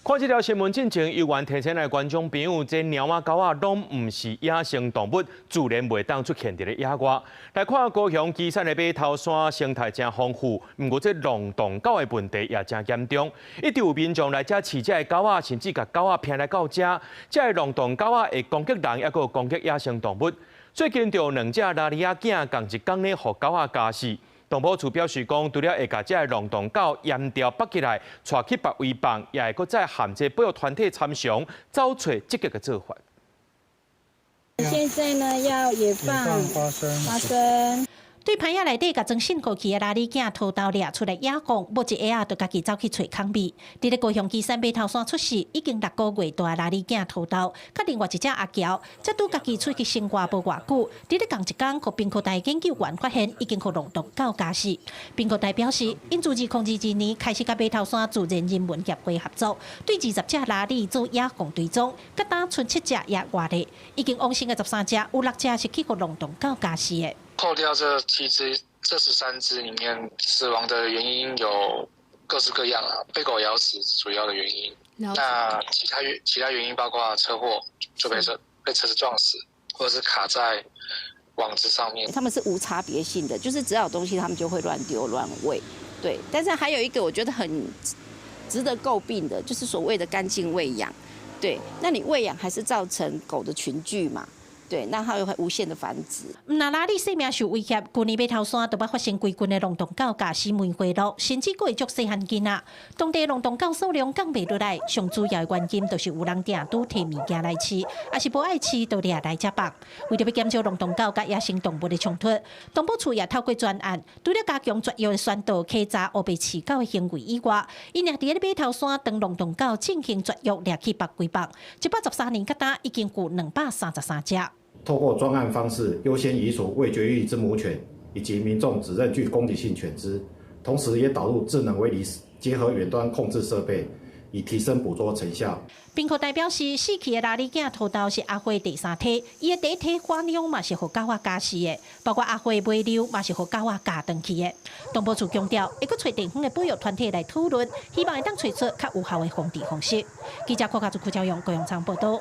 看這條新聞進前，有緣提醒來觀眾朋友，這貓仔狗仔攏唔是野生動物，自然袂當出現佇咧野外。來看高雄旗山的馬頭山生態真豐富，不過這浪動狗的問題也真嚴重。一直有民眾來這飼這個狗仔，甚至把狗仔騙來到這。這個浪動狗仔會攻擊人，也閣攻擊野生動物。最近就兩隻拉力仔囝共一天咧，互狗仔咬死。動保處表示講，除了會把這個浪動狗閹掉綁起來，帶去別位放，也會擱再喊這保育團體參詳，找出積極的做法。現在呢，要野放花生。對盤野內底甲裝信過去的拉力囝偷偷掠出來野講，某一下就家己走去找康美。佇咧高雄旗山馬頭山出事，已經6個月大拉力囝偷偷，甲另外一隻阿喬，則拄家己出去生活無偌久，佇咧同一天，互賓科大研究員發現已經互浪動狗咬死。賓科大表示，因自2002年開始甲馬頭山自然人文協會合作，對20隻拉力做野講追蹤，甲打出7隻野外的，已經往生的13隻，有6隻是去互浪動狗咬死的。扣掉這7隻，這13隻裡面死亡的原因有各式各樣啊，被狗咬死主要的原因。那其他原因包括車禍，就被車子撞死，或者是卡在網子上面。他們是無差別性的，就是只要有東西他們就會亂丟亂餵。對，但是還有一個我覺得很值得詬病的，就是所謂的乾淨餵養。對，那你餵養還是造成狗的群聚嘛？對，那它會無限的繁殖。那拉力生命受威脅，去年馬頭山就捌發生規群的浪動狗咬死梅花鹿，甚至會捉細漢囡仔。當地浪動狗數量降袂落來，上主要的原因就是有人定拄摕物件來飼，也是無愛飼就掠來吃飽。為了要減少浪動狗甲野生動物的衝突，動保處也透過專案，除了加強絕育的宣導、稽查烏白飼狗的行為以外，因也佇咧馬頭山當浪動狗進行絕育，掠去別歸放。113年到今已經有233隻。透過專案方式，優先移除未絕育之母犬以及民眾指認具攻擊性犬隻，同時也導入智能圍籬，結合遠端控制設備，以提升捕捉成效。賓科大表示，死去的拉力囝偷偷是阿輝第3體，伊的第1體花妞嘛是互狗仔咬死的，包括阿輝尾溜嘛是互狗仔咬斷去的。動保處強調，會擱找地方的保育團體來討論，希望會當找出較有效的防治方式。記者柯家族邱朝陽高雄場報道。